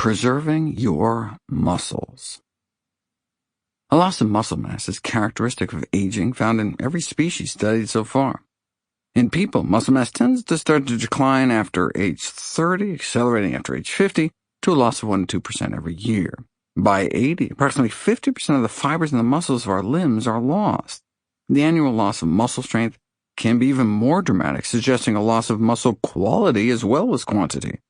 Preserving your muscles. A loss of muscle mass is characteristic of aging found in every species studied so far. In people, muscle mass tends to start to decline after age 30, accelerating after age 50, to a loss of 1 to 2% every year. By 80, approximately 50% of the fibers in the muscles of our limbs are lost. The annual loss of muscle strength can be even more dramatic, suggesting a loss of muscle quality as well as quantity.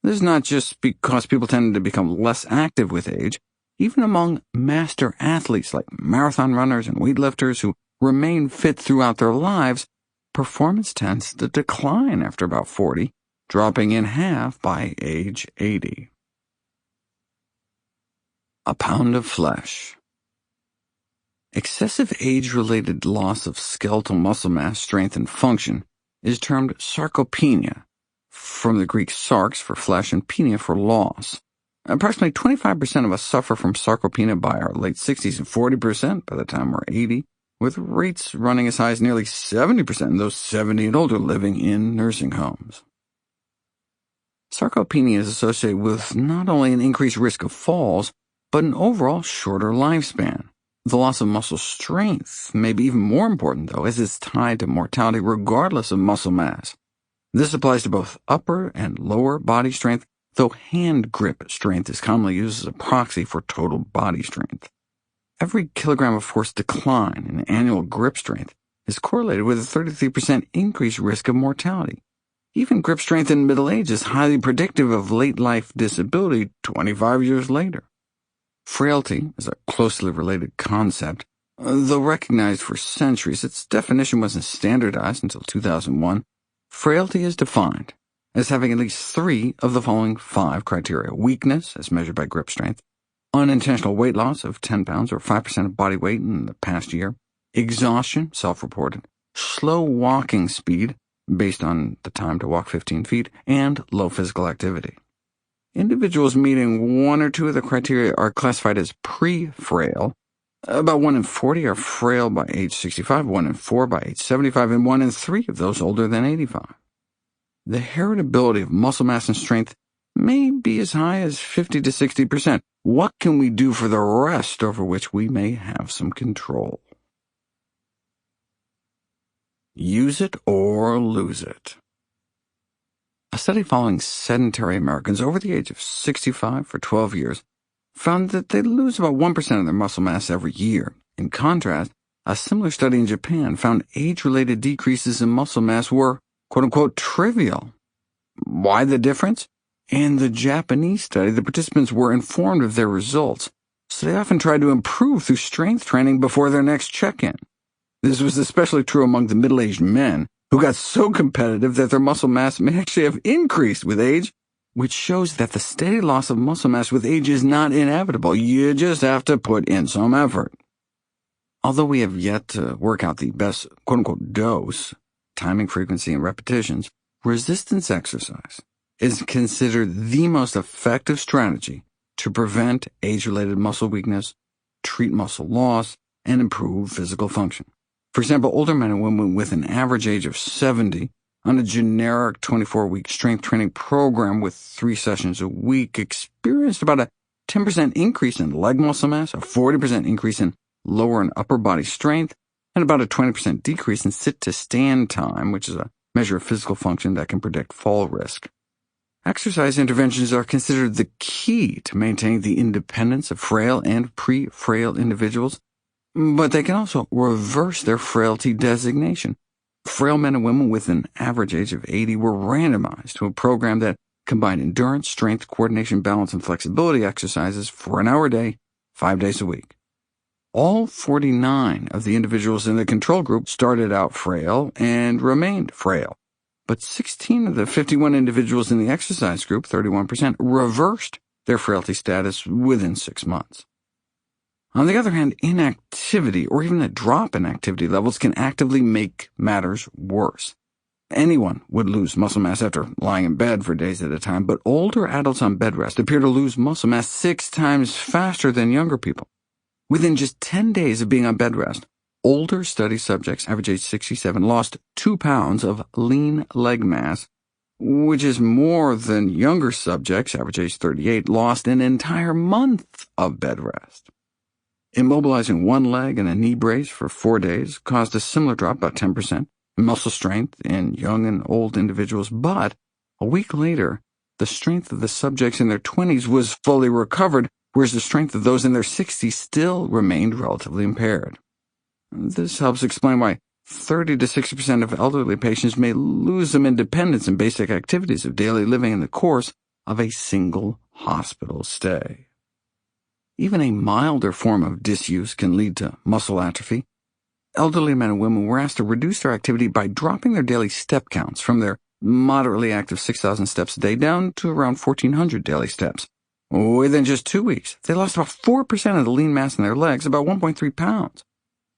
This is not just because people tend to become less active with age. Even among master athletes like marathon runners and weightlifters who remain fit throughout their lives, performance tends to decline after about 40, dropping in half by age 80. A pound of flesh. Excessive age-related loss of skeletal muscle mass, strength, and function is termed sarcopenia, from the Greek sarx for flesh and penia for loss. Approximately 25% of us suffer from sarcopenia by our late 60s and 40% by the time we're 80, with rates running as high as nearly 70% in those 70 and older living in nursing homes. Sarcopenia is associated with not only an increased risk of falls, but an overall shorter lifespan. The loss of muscle strength may be even more important, though, as it's tied to mortality regardless of muscle mass. This applies to both upper and lower body strength, though hand grip strength is commonly used as a proxy for total body strength. Every kilogram of force decline in annual grip strength is correlated with a 33% increased risk of mortality. Even grip strength in middle age is highly predictive of late-life disability 25 years later. Frailty is a closely related concept. Though recognized for centuries, its definition wasn't standardized until 2001. Frailty is defined as having at least 3 of the following 5 criteria: weakness, as measured by grip strength; unintentional weight loss of 10 pounds or 5% of body weight in the past year; exhaustion, self-reported; slow walking speed, based on the time to walk 15 feet; and low physical activity. Individuals meeting 1 or 2 of the criteria are classified as pre-frail. About 1 in 40 are frail by age 65, 1 in 4 by age 75, and 1 in 3 of those older than 85. The heritability of muscle mass and strength may be as high as 50 to 60%. What can we do for the rest over which we may have some control? Use it or lose it. A study following sedentary Americans over the age of 65 for 12 years found that they lose about 1% of their muscle mass every year. In contrast, a similar study in Japan found age-related decreases in muscle mass were, quote-unquote, trivial. Why the difference? In the Japanese study, the participants were informed of their results, so they often tried to improve through strength training before their next check-in. This was especially true among the middle-aged men, who got so competitive that their muscle mass may actually have increased with age, which shows that the steady loss of muscle mass with age is not inevitable. You just have to put in some effort. Although we have yet to work out the best quote-unquote dose, timing, frequency, and repetitions, resistance exercise is considered the most effective strategy to prevent age-related muscle weakness, treat muscle loss, and improve physical function. For example, older men and women with an average age of 70 on a generic 24-week strength training program with 3 sessions a week experienced about a 10% increase in leg muscle mass, a 40% increase in lower and upper body strength, and about a 20% decrease in sit-to-stand time, which is a measure of physical function that can predict fall risk. Exercise interventions are considered the key to maintaining the independence of frail and pre-frail individuals, but they can also reverse their frailty designation. Frail men and women with an average age of 80 were randomized to a program that combined endurance, strength, coordination, balance, and flexibility exercises for an hour a day, 5 days a week. All 49 of the individuals in the control group started out frail and remained frail, but 16 of the 51 individuals in the exercise group, 31%, reversed their frailty status within 6 months. On the other hand, inactivity or even a drop in activity levels can actively make matters worse. Anyone would lose muscle mass after lying in bed for days at a time, but older adults on bed rest appear to lose muscle mass 6 times faster than younger people. Within just 10 days of being on bed rest, older study subjects, average age 67, lost 2 pounds of lean leg mass, which is more than younger subjects, average age 38, lost an entire month of bed rest. Immobilizing one leg and a knee brace for 4 days caused a similar drop, about 10%, in muscle strength in young and old individuals, but a week later, the strength of the subjects in their 20s was fully recovered, whereas the strength of those in their 60s still remained relatively impaired. This helps explain why 30 to 60% of elderly patients may lose some independence in basic activities of daily living in the course of a single hospital stay. Even a milder form of disuse can lead to muscle atrophy. Elderly men and women were asked to reduce their activity by dropping their daily step counts from their moderately active 6,000 steps a day down to around 1,400 daily steps. Within just 2 weeks, they lost about 4% of the lean mass in their legs, about 1.3 pounds.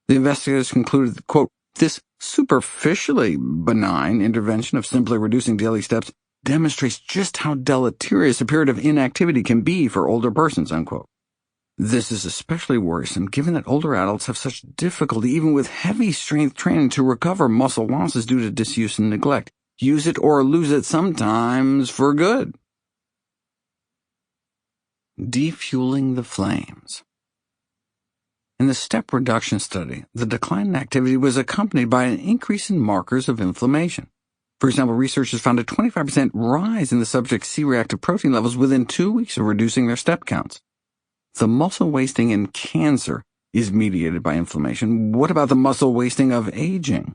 The investigators concluded that, quote, this superficially benign intervention of simply reducing daily steps demonstrates just how deleterious a period of inactivity can be for older persons, unquote. This is especially worrisome given that older adults have such difficulty, even with heavy strength training, to recover muscle losses due to disuse and neglect. Use it or lose it, sometimes for good. Defueling the flames. In the step reduction study, the decline in activity was accompanied by an increase in markers of inflammation. For example, researchers found a 25% rise in the subject's C-reactive protein levels within 2 weeks of reducing their step counts. The muscle wasting in cancer is mediated by inflammation. What about the muscle wasting of aging?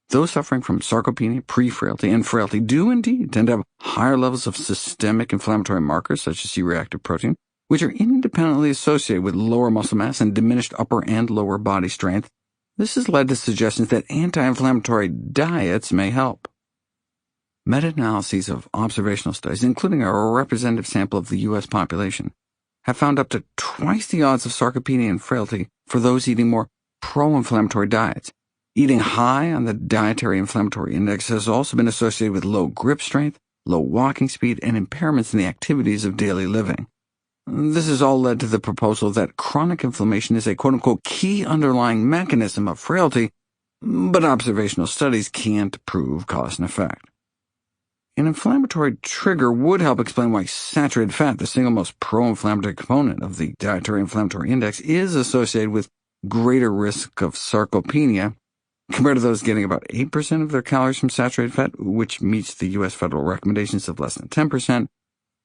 Those suffering from sarcopenia, pre-frailty, and frailty do indeed tend to have higher levels of systemic inflammatory markers, such as C-reactive protein, which are independently associated with lower muscle mass and diminished upper and lower body strength. This has led to suggestions that anti-inflammatory diets may help. Meta-analyses of observational studies, including a representative sample of the U.S. population, have found up to twice the odds of sarcopenia and frailty for those eating more pro-inflammatory diets. Eating high on the dietary inflammatory index has also been associated with low grip strength, low walking speed, and impairments in the activities of daily living. This has all led to the proposal that chronic inflammation is a quote-unquote key underlying mechanism of frailty, but observational studies can't prove cause and effect. An inflammatory trigger would help explain why saturated fat, the single most pro-inflammatory component of the dietary inflammatory index, is associated with greater risk of sarcopenia compared to those getting about 8% of their calories from saturated fat, which meets the U.S. federal recommendations of less than 10%,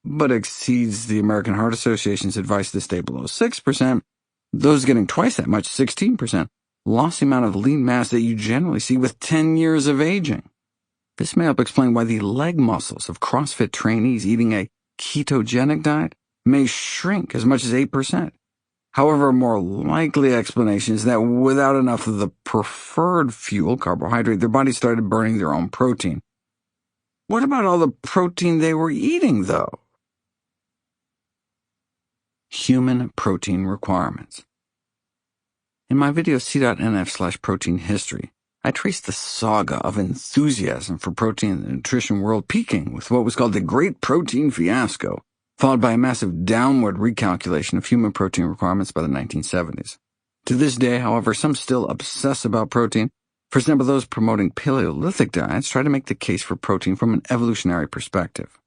but exceeds the American Heart Association's advice to stay below 6%. Those getting twice that much, 16%, lost the amount of lean mass that you generally see with 10 years of aging. This may help explain why the leg muscles of CrossFit trainees eating a ketogenic diet may shrink as much as 8%. However, a more likely explanation is that without enough of the preferred fuel, carbohydrate, their bodies started burning their own protein. What about all the protein they were eating, though? Human protein requirements. In my video c.nf/protein history, I traced the saga of enthusiasm for protein in the nutrition world peaking with what was called the Great Protein Fiasco, followed by a massive downward recalculation of human protein requirements by the 1970s. To this day, however, some still obsess about protein. For example, those promoting Paleolithic diets try to make the case for protein from an evolutionary perspective.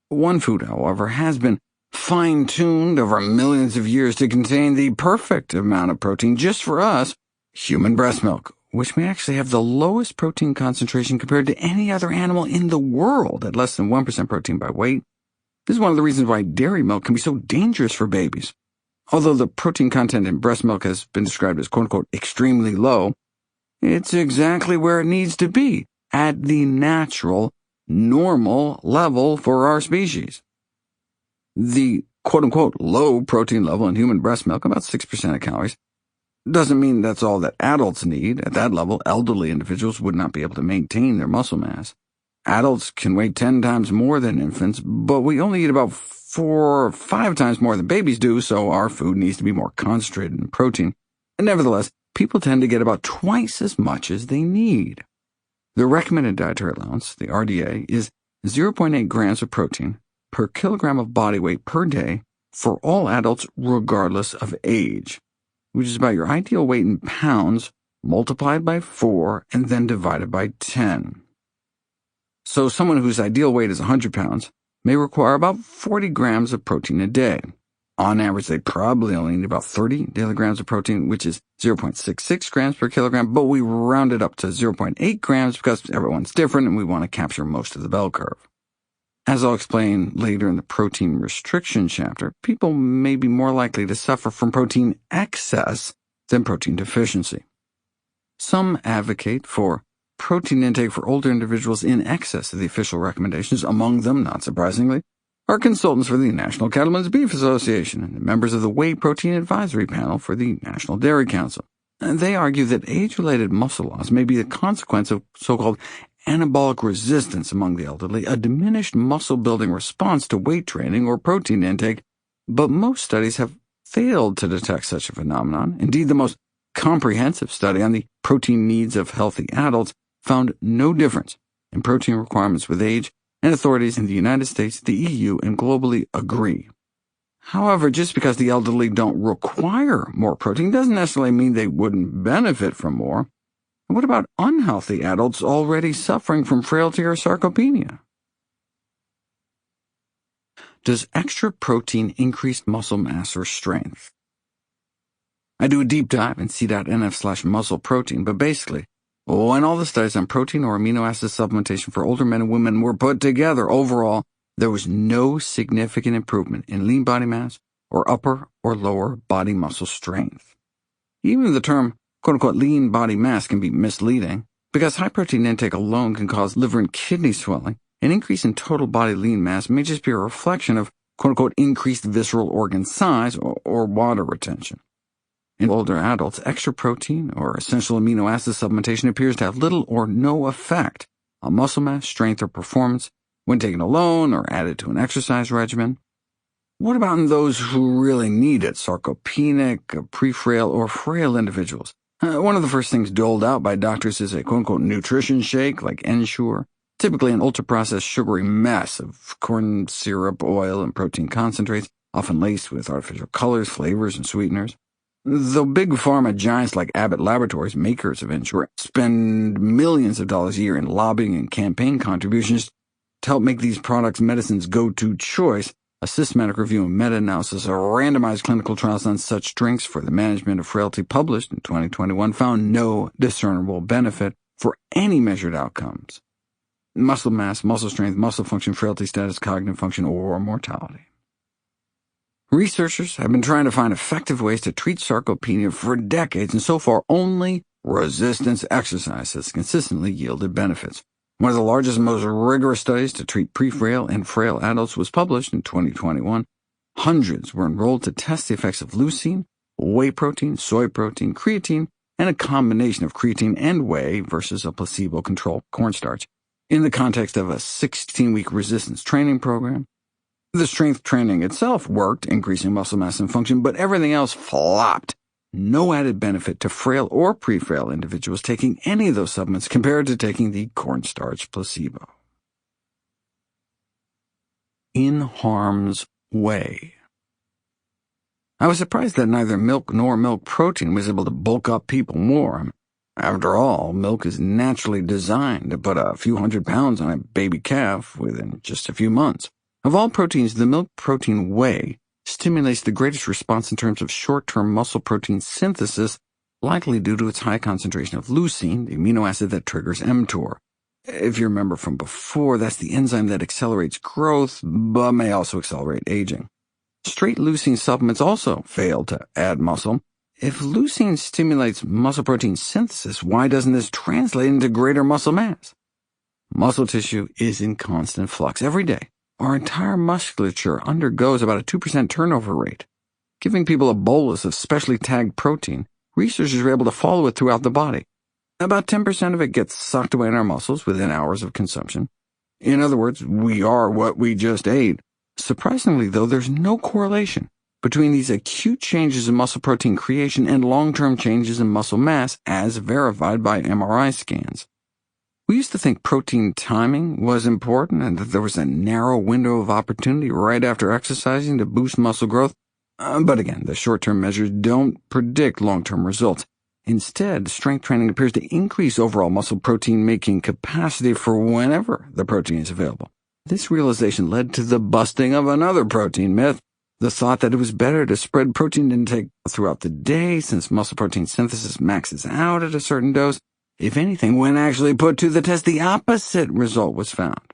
One food, however, has been fine-tuned over millions of years to contain the perfect amount of protein just for us, human breast milk, which may actually have the lowest protein concentration compared to any other animal in the world at less than 1% protein by weight. This is one of the reasons why dairy milk can be so dangerous for babies. Although the protein content in breast milk has been described as quote-unquote extremely low, it's exactly where it needs to be, at the natural, normal level for our species. The quote-unquote low protein level in human breast milk, about 6% of calories, doesn't mean that's all that adults need. At that level, elderly individuals would not be able to maintain their muscle mass. Adults can weigh 10 times more than infants, but we only eat about 4 or 5 times more than babies do, so our food needs to be more concentrated in protein. And nevertheless, people tend to get about twice as much as they need. The recommended dietary allowance, the RDA, is 0.8 grams of protein per kilogram of body weight per day for all adults regardless of age, which is about your ideal weight in pounds multiplied by 4 and then divided by 10. So someone whose ideal weight is 100 pounds may require about 40 grams of protein a day. On average, they probably only need about 30 daily grams of protein, which is 0.66 grams per kilogram, but we round it up to 0.8 grams because everyone's different and we want to capture most of the bell curve. As I'll explain later in the protein restriction chapter, people may be more likely to suffer from protein excess than protein deficiency. Some advocate for protein intake for older individuals in excess of the official recommendations. Among them, not surprisingly, are consultants for the National Cattlemen's Beef Association and members of the Whey Protein Advisory Panel for the National Dairy Council. They argue that age-related muscle loss may be the consequence of so-called anabolic resistance among the elderly, a diminished muscle-building response to weight training or protein intake, but most studies have failed to detect such a phenomenon. Indeed, the most comprehensive study on the protein needs of healthy adults found no difference in protein requirements with age, and authorities in the United States, the EU, and globally agree. However, just because the elderly don't require more protein doesn't necessarily mean they wouldn't benefit from more. What about unhealthy adults already suffering from frailty or sarcopenia? Does extra protein increase muscle mass or strength? I do a deep dive in c.nf/muscle protein, but basically, when all the studies on protein or amino acid supplementation for older men and women were put together, overall, there was no significant improvement in lean body mass or upper or lower body muscle strength. Even the term quote-unquote lean body mass can be misleading, because high protein intake alone can cause liver and kidney swelling. An increase in total body lean mass may just be a reflection of quote-unquote increased visceral organ size or water retention. In older adults, extra protein or essential amino acid supplementation appears to have little or no effect on muscle mass, strength, or performance when taken alone or added to an exercise regimen. What about in those who really need it, sarcopenic, pre-frail, or frail individuals? One of the first things doled out by doctors is a quote-unquote nutrition shake like Ensure, typically an ultra-processed sugary mess of corn syrup, oil, and protein concentrates, often laced with artificial colors, flavors, and sweeteners. Though big pharma giants like Abbott Laboratories, makers of Ensure, spend millions of dollars a year in lobbying and campaign contributions to help make these products medicine's go-to choice, a systematic review and meta-analysis of randomized clinical trials on such drinks for the management of frailty published in 2021 found no discernible benefit for any measured outcomes: muscle mass, muscle strength, muscle function, frailty status, cognitive function, or mortality. Researchers have been trying to find effective ways to treat sarcopenia for decades, and so far only resistance exercise has consistently yielded benefits. One of the largest and most rigorous studies to treat pre-frail and frail adults was published in 2021. Hundreds were enrolled to test the effects of leucine, whey protein, soy protein, creatine, and a combination of creatine and whey versus a placebo-controlled cornstarch in the context of a 16-week resistance training program. The strength training itself worked, increasing muscle mass and function, but everything else flopped. No added benefit to frail or pre-frail individuals taking any of those supplements compared to taking the cornstarch placebo. In harm's way. I was surprised that neither milk nor milk protein was able to bulk up people more. After all, milk is naturally designed to put a few hundred pounds on a baby calf within just a few months. Of all proteins, the milk protein whey stimulates the greatest response in terms of short-term muscle protein synthesis, likely due to its high concentration of leucine, the amino acid that triggers mTOR. If you remember from before, that's the enzyme that accelerates growth, but may also accelerate aging. Straight leucine supplements also fail to add muscle. If leucine stimulates muscle protein synthesis, why doesn't this translate into greater muscle mass? Muscle tissue is in constant flux every day. Our entire musculature undergoes about a 2% turnover rate. Giving people a bolus of specially tagged protein, researchers are able to follow it throughout the body. About 10% of it gets sucked away in our muscles within hours of consumption. In other words, we are what we just ate. Surprisingly, though, there's no correlation between these acute changes in muscle protein creation and long-term changes in muscle mass as verified by MRI scans. We used to think protein timing was important and that there was a narrow window of opportunity right after exercising to boost muscle growth, but again, the short-term measures don't predict long-term results. Instead, strength training appears to increase overall muscle protein-making capacity for whenever the protein is available. This realization led to the busting of another protein myth, the thought that it was better to spread protein intake throughout the day since muscle protein synthesis maxes out at a certain dose. If anything, when actually put to the test, the opposite result was found.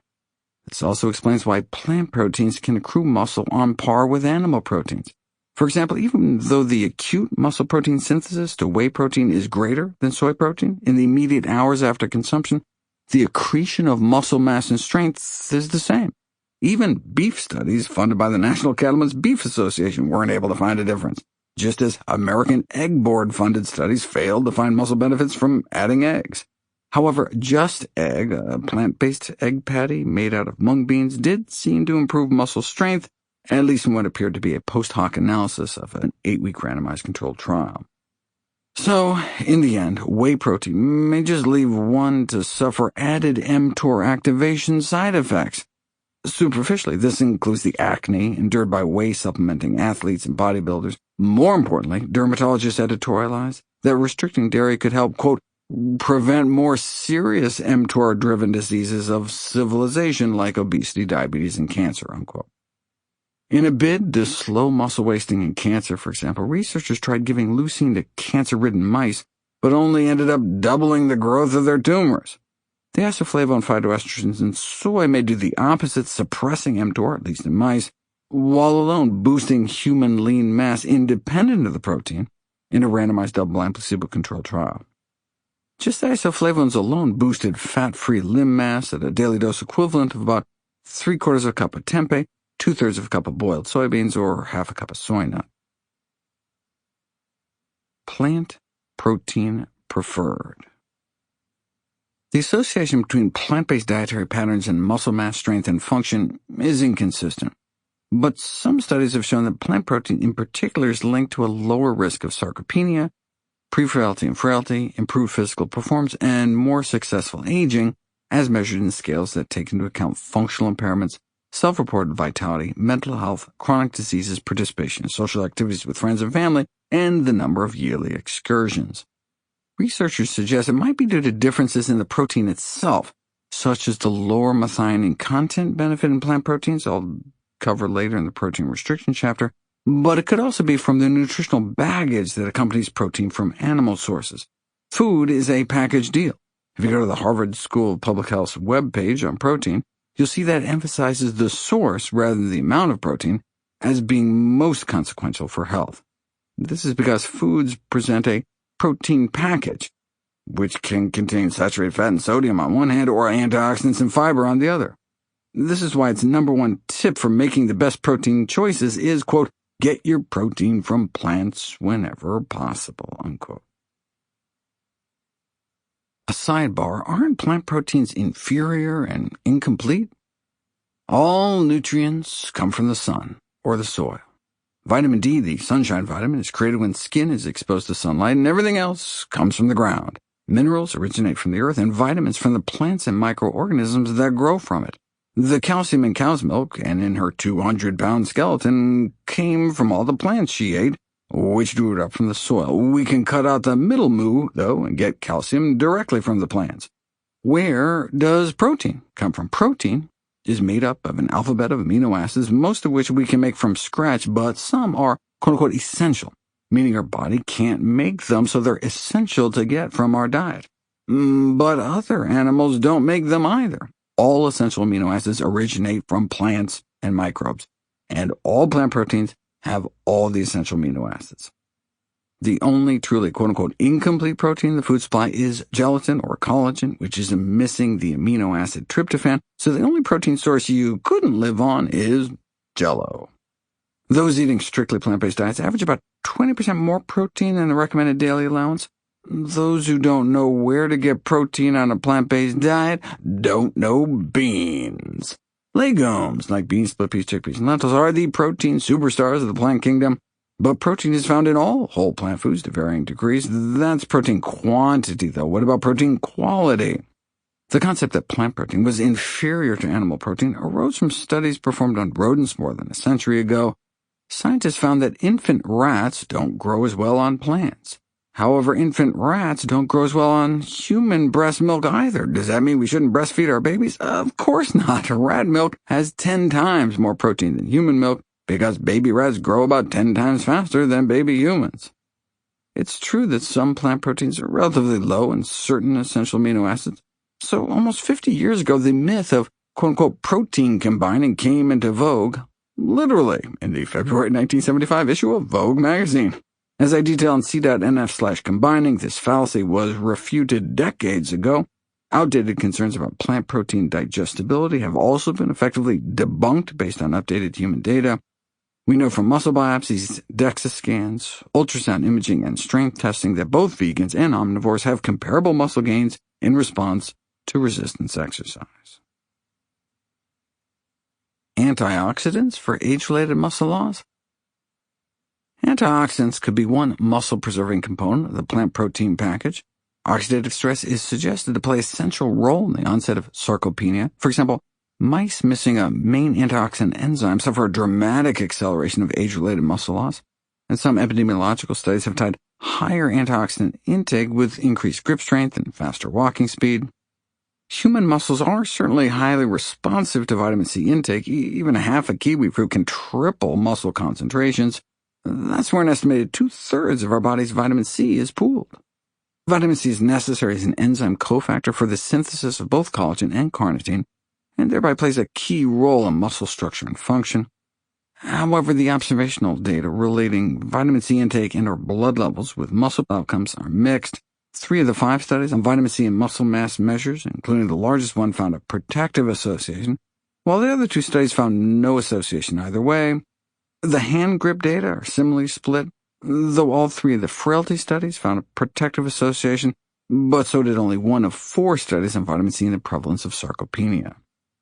This also explains why plant proteins can accrue muscle on par with animal proteins. For example, even though the acute muscle protein synthesis to whey protein is greater than soy protein in the immediate hours after consumption, the accretion of muscle mass and strength is the same. Even beef studies funded by the National Cattlemen's Beef Association weren't able to find a difference, just as American Egg Board-funded studies failed to find muscle benefits from adding eggs. However, Just Egg, a plant-based egg patty made out of mung beans, did seem to improve muscle strength, at least in what appeared to be a post-hoc analysis of an 8-week randomized controlled trial. So, in the end, whey protein may just leave one to suffer added mTOR activation side effects. Superficially, this includes the acne endured by whey supplementing athletes and bodybuilders. More importantly, dermatologists editorialize that restricting dairy could help, quote, prevent more serious mTOR-driven diseases of civilization like obesity, diabetes, and cancer, unquote. In a bid to slow muscle wasting in cancer, for example, researchers tried giving leucine to cancer-ridden mice, but only ended up doubling the growth of their tumors. The isoflavone phytoestrogens in soy may do the opposite, suppressing mTOR, at least in mice, while alone boosting human lean mass independent of the protein in a randomized double-blind placebo-controlled trial. Just isoflavones alone boosted fat-free limb mass at a daily dose equivalent of about 3/4 of a cup of tempeh, 2/3 of a cup of boiled soybeans, or half a cup of soy nut. Plant protein preferred. The association between plant-based dietary patterns and muscle mass strength and function is inconsistent, but some studies have shown that plant protein in particular is linked to a lower risk of sarcopenia, pre-frailty and frailty, improved physical performance, and more successful aging, as measured in scales that take into account functional impairments, self-reported vitality, mental health, chronic diseases, participation in social activities with friends and family, and the number of yearly excursions. Researchers suggest it might be due to differences in the protein itself, such as the lower methionine content benefit in plant proteins I'll cover later in the protein restriction chapter, but it could also be from the nutritional baggage that accompanies protein from animal sources. Food is a package deal. If you go to the Harvard School of Public Health's webpage on protein, you'll see that it emphasizes the source rather than the amount of protein as being most consequential for health. This is because foods present a protein package, which can contain saturated fat and sodium on one hand or antioxidants and fiber on the other. This is why its number one tip for making the best protein choices is, quote, get your protein from plants whenever possible, unquote. A sidebar, aren't plant proteins inferior and incomplete? All nutrients come from the sun or the soil. Vitamin D, the sunshine vitamin, is created when skin is exposed to sunlight, and everything else comes from the ground. Minerals originate from the earth, and vitamins from the plants and microorganisms that grow from it. The calcium in cow's milk and in her 200-pound skeleton came from all the plants she ate, which drew it up from the soil. We can cut out the middle moo, though, and get calcium directly from the plants. Where does protein come from? Protein is made up of an alphabet of amino acids, most of which we can make from scratch, but some are quote-unquote essential, meaning our body can't make them, so they're essential to get from our diet. But other animals don't make them either. All essential amino acids originate from plants and microbes, and all plant proteins have all the essential amino acids. The only truly quote-unquote incomplete protein in the food supply is gelatin or collagen, which is missing the amino acid tryptophan, so the only protein source you couldn't live on is Jell-O. Those eating strictly plant-based diets average about 20% more protein than the recommended daily allowance. Those who don't know where to get protein on a plant-based diet don't know beans. Legumes, like beans, split peas, chickpeas, and lentils, are the protein superstars of the plant kingdom. But protein is found in all whole plant foods to varying degrees. That's protein quantity, though. What about protein quality? The concept that plant protein was inferior to animal protein arose from studies performed on rodents more than a century ago. Scientists found that infant rats don't grow as well on plants. However, infant rats don't grow as well on human breast milk either. Does that mean we shouldn't breastfeed our babies? Of course not. Rat milk has 10 times more protein than human milk because baby rats grow about 10 times faster than baby humans. It's true that some plant proteins are relatively low in certain essential amino acids. So almost 50 years ago, the myth of quote-unquote protein combining came into vogue, literally, in the February 1975 issue of Vogue magazine. As I detail in c.nf/combining, this fallacy was refuted decades ago. Outdated concerns about plant protein digestibility have also been effectively debunked based on updated human data. We know from muscle biopsies, DEXA scans, ultrasound imaging, and strength testing that both vegans and omnivores have comparable muscle gains in response to resistance exercise. Antioxidants for age-related muscle loss? Antioxidants could be one muscle-preserving component of the plant protein package. Oxidative stress is suggested to play a central role in the onset of sarcopenia. For example, mice missing a main antioxidant enzyme suffer a dramatic acceleration of age-related muscle loss, and some epidemiological studies have tied higher antioxidant intake with increased grip strength and faster walking speed. Human muscles are certainly highly responsive to vitamin C intake. Even half a kiwi fruit can triple muscle concentrations. That's where an estimated 2/3 of our body's vitamin C is pooled. Vitamin C is necessary as an enzyme cofactor for the synthesis of both collagen and carnitine, and thereby plays a key role in muscle structure and function. However, the observational data relating vitamin C intake and/or blood levels with muscle outcomes are mixed. 3 of the 5 studies on vitamin C and muscle mass measures, including the largest one, found a protective association, while the other 2 studies found no association either way. The hand grip data are similarly split, though all 3 of the frailty studies found a protective association, but so did only 1 of 4 studies on vitamin C and the prevalence of sarcopenia.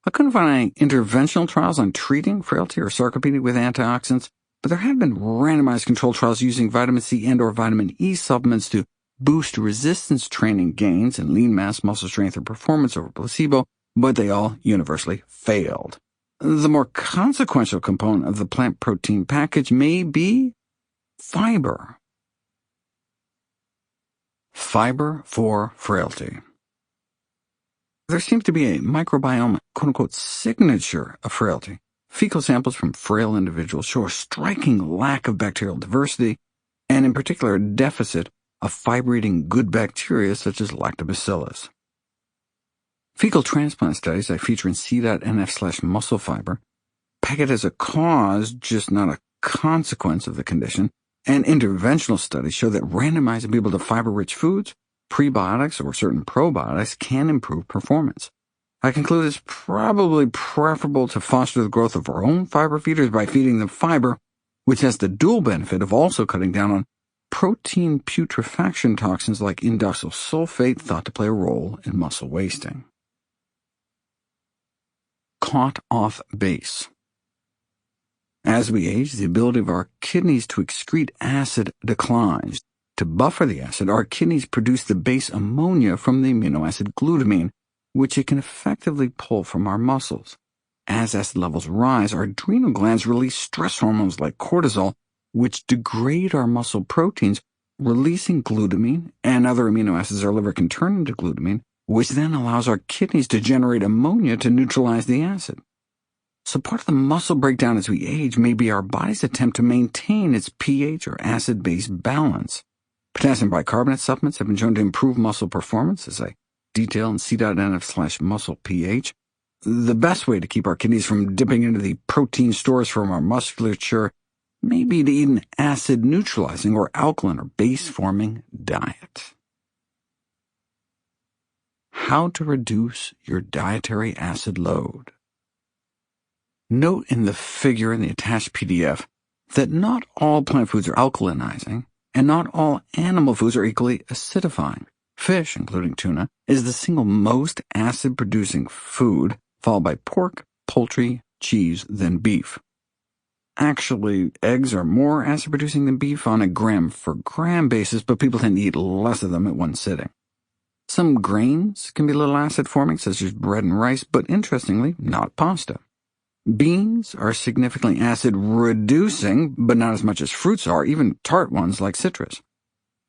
I couldn't find any interventional trials on treating frailty or sarcopenia with antioxidants, but there have been randomized controlled trials using vitamin C and/or vitamin E supplements to boost resistance training gains in lean mass, muscle strength, or performance over placebo, but they all universally failed. The more consequential component of the plant protein package may be fiber. Fiber for frailty. There seems to be a microbiome, quote-unquote, signature of frailty. Fecal samples from frail individuals show a striking lack of bacterial diversity, and in particular a deficit of fiber-eating good bacteria such as lactobacillus. Fecal transplant studies I feature in c.nf/muscle fiber peg it as a cause, just not a consequence of the condition, and interventional studies show that randomizing people to fiber-rich foods, prebiotics, or certain probiotics can improve performance. I conclude it's probably preferable to foster the growth of our own fiber feeders by feeding them fiber, which has the dual benefit of also cutting down on protein putrefaction toxins like indoctyl sulfate thought to play a role in muscle wasting. Caught off base. As we age, the ability of our kidneys to excrete acid declines. To buffer the acid, our kidneys produce the base ammonia from the amino acid glutamine, which it can effectively pull from our muscles. As acid levels rise, our adrenal glands release stress hormones like cortisol, which degrade our muscle proteins, releasing glutamine and other amino acids our liver can turn into glutamine, which then allows our kidneys to generate ammonia to neutralize the acid. So part of the muscle breakdown as we age may be our body's attempt to maintain its pH or acid-base balance. Potassium bicarbonate supplements have been shown to improve muscle performance, as I detail in c.nf/muscle pH. The best way to keep our kidneys from dipping into the protein stores from our musculature may be to eat an acid-neutralizing or alkaline or base-forming diet. How to reduce your dietary acid load. Note in the figure in the attached PDF that not all plant foods are alkalinizing, and not all animal foods are equally acidifying. Fish, including tuna, is the single most acid-producing food, followed by pork, poultry, cheese, then beef. Actually, eggs are more acid-producing than beef on a gram-for-gram basis, but people tend to eat less of them at one sitting. Some grains can be a little acid-forming, such as bread and rice, but interestingly, not pasta. Beans are significantly acid-reducing, but not as much as fruits are, even tart ones like citrus.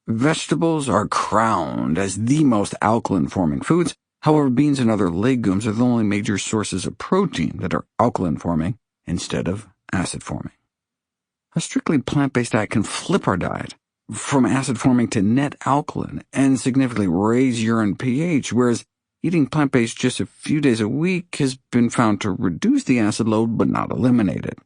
Vegetables are crowned as the most alkaline-forming foods. However, beans and other legumes are the only major sources of protein that are alkaline-forming instead of acid-forming. A strictly plant-based diet can flip our diet from acid-forming to net alkaline and significantly raise urine pH, whereas eating plant-based just a few days a week has been found to reduce the acid load but not eliminate it.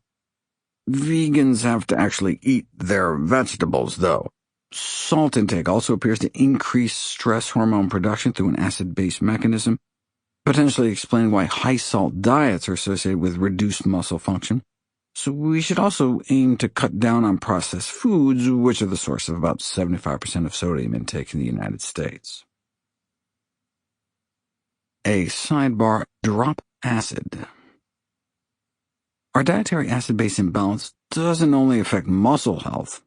Vegans have to actually eat their vegetables, though. Salt intake also appears to increase stress hormone production through an acid-based mechanism, potentially explaining why high-salt diets are associated with reduced muscle function. So we should also aim to cut down on processed foods, which are the source of about 75% of sodium intake in the United States. A sidebar: drop acid. Our dietary acid-base imbalance doesn't only affect muscle health.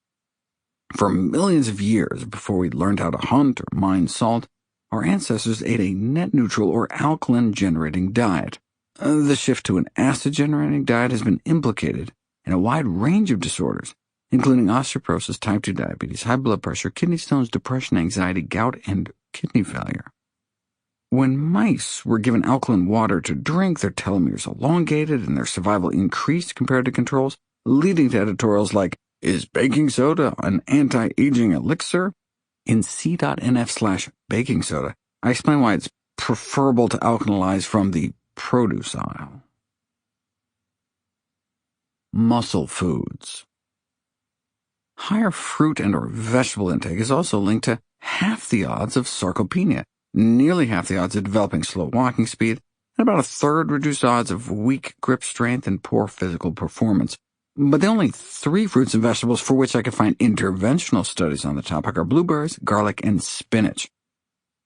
For millions of years before we learned how to hunt or mine salt, our ancestors ate a net neutral or alkaline-generating diet. The shift to an acid-generating diet has been implicated in a wide range of disorders, including osteoporosis, type 2 diabetes, high blood pressure, kidney stones, depression, anxiety, gout, and kidney failure. When mice were given alkaline water to drink, their telomeres elongated and their survival increased compared to controls, leading to editorials like, "Is baking soda an anti-aging elixir?" In c.nf/baking soda, I explain why it's preferable to alkalize from the produce aisle. Muscle foods. Higher fruit and or vegetable intake is also linked to half the odds of sarcopenia, nearly half the odds of developing slow walking speed, and about a third reduced odds of weak grip strength and poor physical performance. But the only 3 fruits and vegetables for which I could find interventional studies on the topic are blueberries, garlic, and spinach.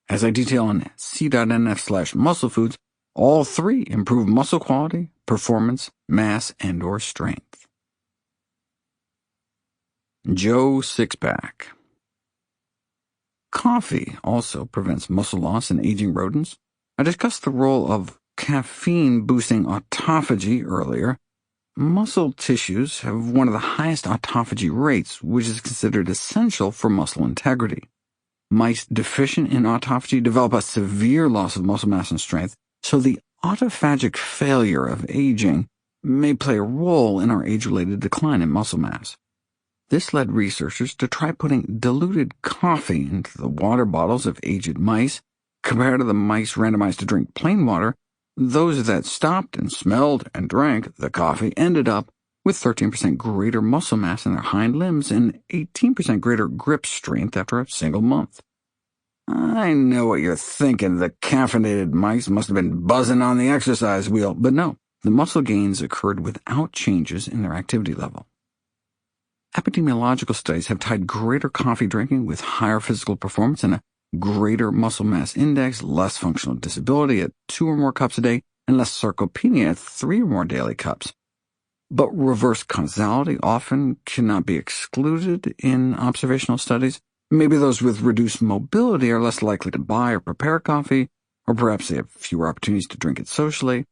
As I detail on c.nf/muscle foods, all 3 improve muscle quality, performance, mass, and or strength. Joe Sixpack. Coffee also prevents muscle loss in aging rodents. I discussed the role of caffeine boosting autophagy earlier. Muscle tissues have one of the highest autophagy rates, which is considered essential for muscle integrity. Mice deficient in autophagy develop a severe loss of muscle mass and strength, so the autophagic failure of aging may play a role in our age-related decline in muscle mass. This led researchers to try putting diluted coffee into the water bottles of aged mice. Compared to the mice randomized to drink plain water, those that stopped and smelled and drank the coffee ended up with 13% greater muscle mass in their hind limbs and 18% greater grip strength after a single month. I know what you're thinking. The caffeinated mice must have been buzzing on the exercise wheel, but no, the muscle gains occurred without changes in their activity level. Epidemiological studies have tied greater coffee drinking with higher physical performance and a greater muscle mass index, less functional disability at 2 or more cups a day, and less sarcopenia at 3 or more daily cups. But reverse causality often cannot be excluded in observational studies. Maybe those with reduced mobility are less likely to buy or prepare coffee, or perhaps they have fewer opportunities to drink it socially.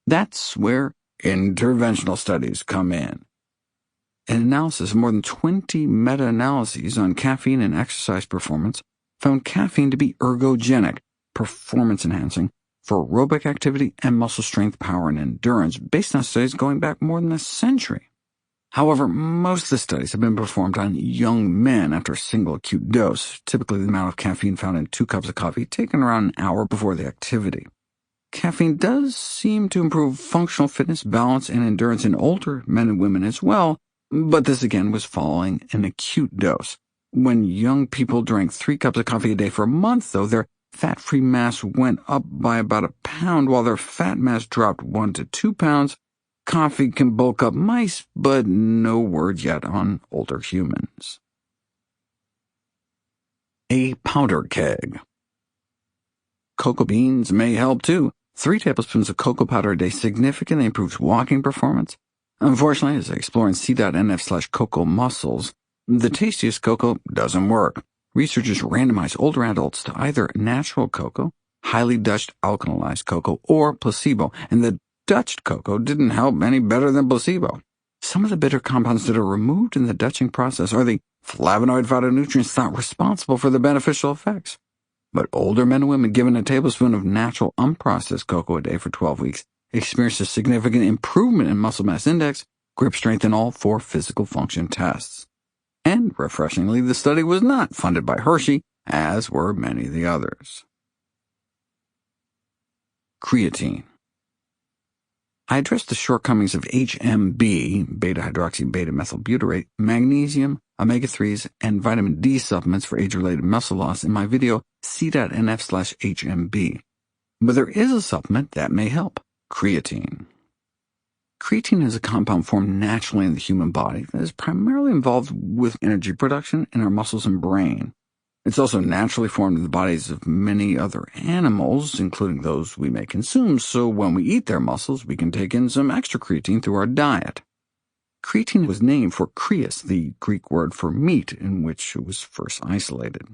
That's where interventional studies come in. An analysis of more than 20 meta-analyses on caffeine and exercise performance found caffeine to be ergogenic, performance-enhancing, for aerobic activity and muscle strength, power, and endurance, based on studies going back more than a century. However, most of the studies have been performed on young men after a single acute dose, typically the amount of caffeine found in 2 cups of coffee taken around an hour before the activity. Caffeine does seem to improve functional fitness, balance, and endurance in older men and women as well, but this again was following an acute dose. When young people drank 3 cups of coffee a day for a month, though, their fat-free mass went up by about a pound, while their fat mass dropped 1 to 2 pounds. Coffee can bulk up mice, but no word yet on older humans. A powder keg. Cocoa beans may help too. 3 tablespoons of cocoa powder a day significantly improves walking performance. Unfortunately, as I explore in c.nf/cocoa muscles, the tastiest cocoa doesn't work. Researchers randomized older adults to either natural cocoa, highly Dutched alkalized cocoa, or placebo, and the Dutched cocoa didn't help any better than placebo. some of the bitter compounds that are removed in the Dutching process are the flavonoid phytonutrients thought responsible for the beneficial effects. But older men and women given a tablespoon of natural unprocessed cocoa a day for 12 weeks experienced a significant improvement in muscle mass index, grip strength, and all 4 physical function tests. And, refreshingly, the study was not funded by Hershey, as were many of the others. Creatine. I addressed the shortcomings of HMB, beta-hydroxy-beta-methylbutyrate, magnesium, omega-3s, and vitamin D supplements for age-related muscle loss in my video c.nf/HMB. But there is a supplement that may help: creatine. Creatine is a compound formed naturally in the human body that is primarily involved with energy production in our muscles and brain. It's also naturally formed in the bodies of many other animals, including those we may consume, so when we eat their muscles, we can take in some extra creatine through our diet. Creatine was named for creus, the Greek word for meat, in which it was first isolated.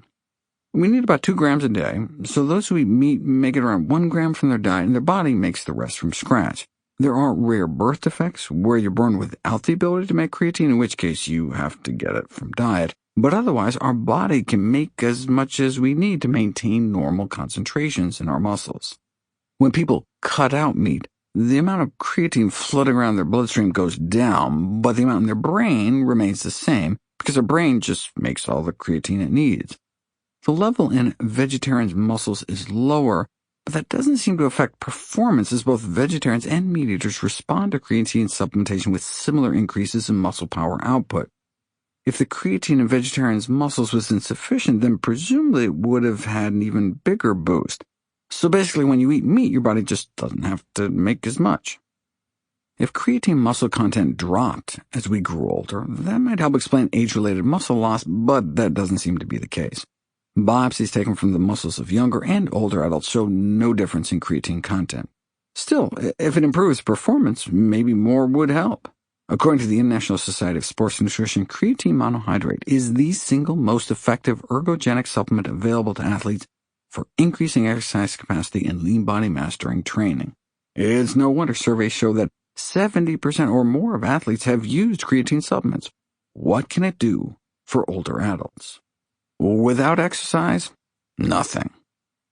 We need about 2 grams a day, so those who eat meat make it around 1 gram from their diet, and their body makes the rest from scratch. There are rare birth defects where you're born without the ability to make creatine, in which case you have to get it from diet. But otherwise, our body can make as much as we need to maintain normal concentrations in our muscles. When people cut out meat, the amount of creatine floating around their bloodstream goes down, but the amount in their brain remains the same because their brain just makes all the creatine it needs. The level in vegetarians' muscles is lower, but that doesn't seem to affect performance, as both vegetarians and meat eaters respond to creatine supplementation with similar increases in muscle power output. If the creatine in vegetarians' muscles was insufficient, then presumably it would have had an even bigger boost. So basically, when you eat meat, your body just doesn't have to make as much. If creatine muscle content dropped as we grew older, that might help explain age-related muscle loss, but that doesn't seem to be the case. Biopsies taken from the muscles of younger and older adults show no difference in creatine content. Still, if it improves performance, maybe more would help. According to the International Society of Sports Nutrition, creatine monohydrate is the single most effective ergogenic supplement available to athletes for increasing exercise capacity and lean body mass during training. It's no wonder surveys show that 70% or more of athletes have used creatine supplements. What can it do for older adults? Without exercise, nothing.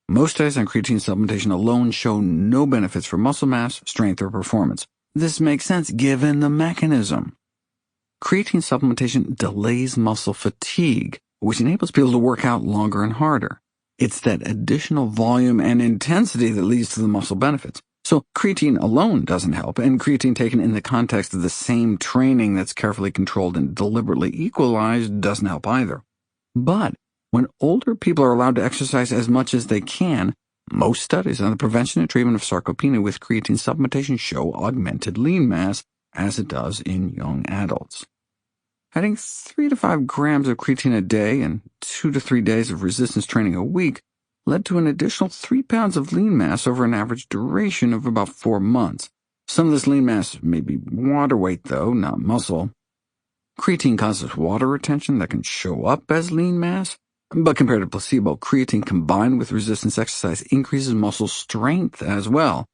Most studies on creatine supplementation alone show no benefits for muscle mass, strength, or performance. This makes sense given the mechanism. Creatine supplementation delays muscle fatigue, which enables people to work out longer and harder. It's that additional volume and intensity that leads to the muscle benefits. So creatine alone doesn't help, and creatine taken in the context of the same training that's carefully controlled and deliberately equalized doesn't help either. But when older people are allowed to exercise as much as they can, most studies on the prevention and treatment of sarcopenia with creatine supplementation show augmented lean mass, as it does in young adults. Adding 3 to 5 grams of creatine a day and 2 to 3 days of resistance training a week led to an additional 3 pounds of lean mass over an average duration of about 4 months. Some of this lean mass may be water weight, though, not muscle. Creatine causes water retention that can show up as lean mass, but compared to placebo, creatine combined with resistance exercise increases muscle strength as well,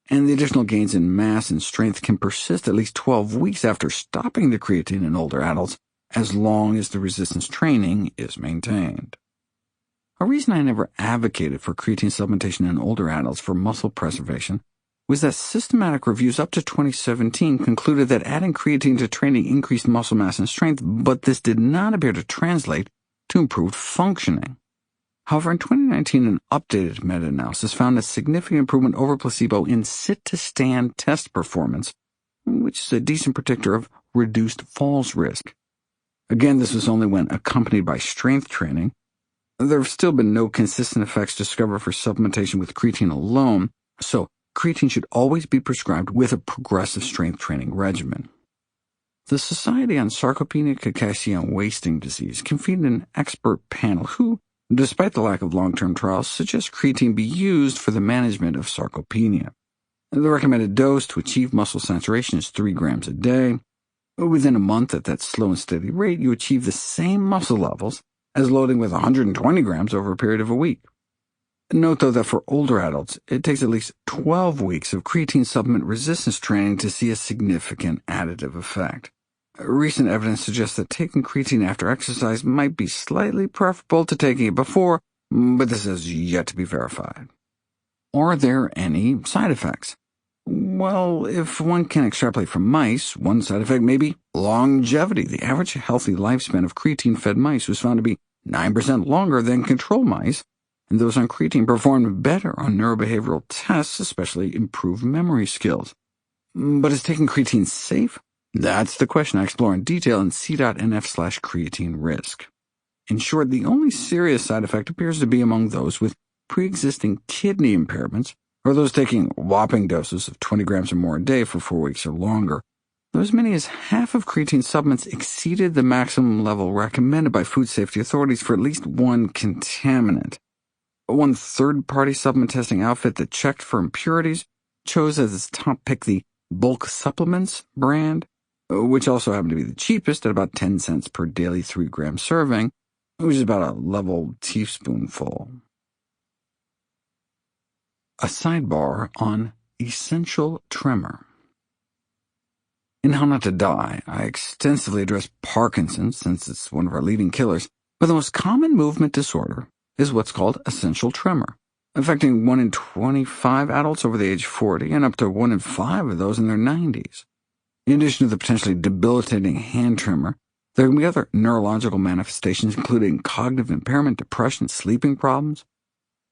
and the additional gains in mass and strength can persist at least 12 weeks after stopping the creatine in older adults, as long as the resistance training is maintained. A reason I never advocated for creatine supplementation in older adults for muscle preservation was that systematic reviews up to 2017 concluded that adding creatine to training increased muscle mass and strength, but this did not appear to translate to improved functioning. However, in 2019, an updated meta-analysis found a significant improvement over placebo in sit-to-stand test performance, which is a decent predictor of reduced falls risk. Again, this was only when accompanied by strength training. There have still been no consistent effects discovered for supplementation with creatine alone, so creatine should always be prescribed with a progressive strength training regimen. The Society on Sarcopenia, Cachexia, and Wasting Disease convened an expert panel who, despite the lack of long-term trials, suggest creatine be used for the management of sarcopenia. The recommended dose to achieve muscle saturation is 3 grams a day. Within a month, at that slow and steady rate, you achieve the same muscle levels as loading with 120 grams over a period of a week. Note, though, that for older adults, it takes at least 12 weeks of creatine supplement resistance training to see a significant additive effect. Recent evidence suggests that taking creatine after exercise might be slightly preferable to taking it before, but this has yet to be verified. Are there any side effects? Well, if one can extrapolate from mice, one side effect may be longevity. The average healthy lifespan of creatine-fed mice was found to be 9% longer than control mice, and those on creatine performed better on neurobehavioral tests, especially improved memory skills. But is taking creatine safe? That's the question I explore in detail in c.nf/creatine risk. In short, the only serious side effect appears to be among those with pre-existing kidney impairments, or those taking whopping doses of 20 grams or more a day for 4 weeks or longer. Though as many as half of creatine supplements exceeded the maximum level recommended by food safety authorities for at least one contaminant. One third-party supplement testing outfit that checked for impurities chose as its top pick the Bulk Supplements brand, which also happened to be the cheapest at about 10 cents per daily 3-gram serving, which is about a level teaspoonful. A sidebar on essential tremor. In How Not to Die, I extensively address Parkinson's since it's one of our leading killers, but the most common movement disorder is what's called essential tremor, affecting 1 in 25 adults over the age of 40 and up to 1 in 5 of those in their 90s. In addition to the potentially debilitating hand tremor, there can be other neurological manifestations including cognitive impairment, depression, sleeping problems.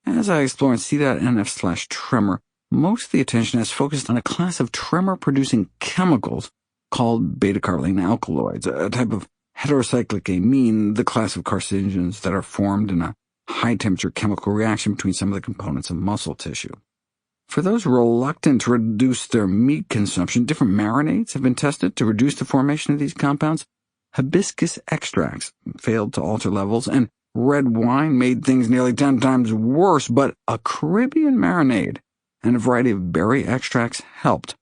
As I explore in c.nf/tremor, most of the attention has focused on a class of tremor-producing chemicals called beta-carboline alkaloids, a type of heterocyclic amine, the class of carcinogens that are formed in a high-temperature chemical reaction between some of the components of muscle tissue. For those reluctant to reduce their meat consumption, different marinades have been tested to reduce the formation of these compounds. Hibiscus extracts failed to alter levels, and red wine made things nearly 10 times worse, but a Caribbean marinade and a variety of berry extracts helped.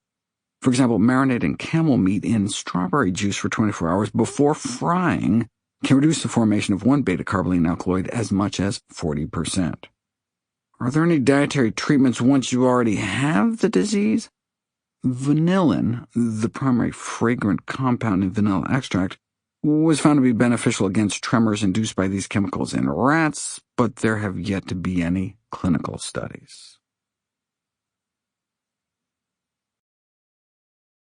For example, marinating camel meat in strawberry juice for 24 hours before frying can reduce the formation of one beta-carboline alkaloid as much as 40%. Are there any dietary treatments once you already have the disease? Vanillin, the primary fragrant compound in vanilla extract, was found to be beneficial against tremors induced by these chemicals in rats, but there have yet to be any clinical studies.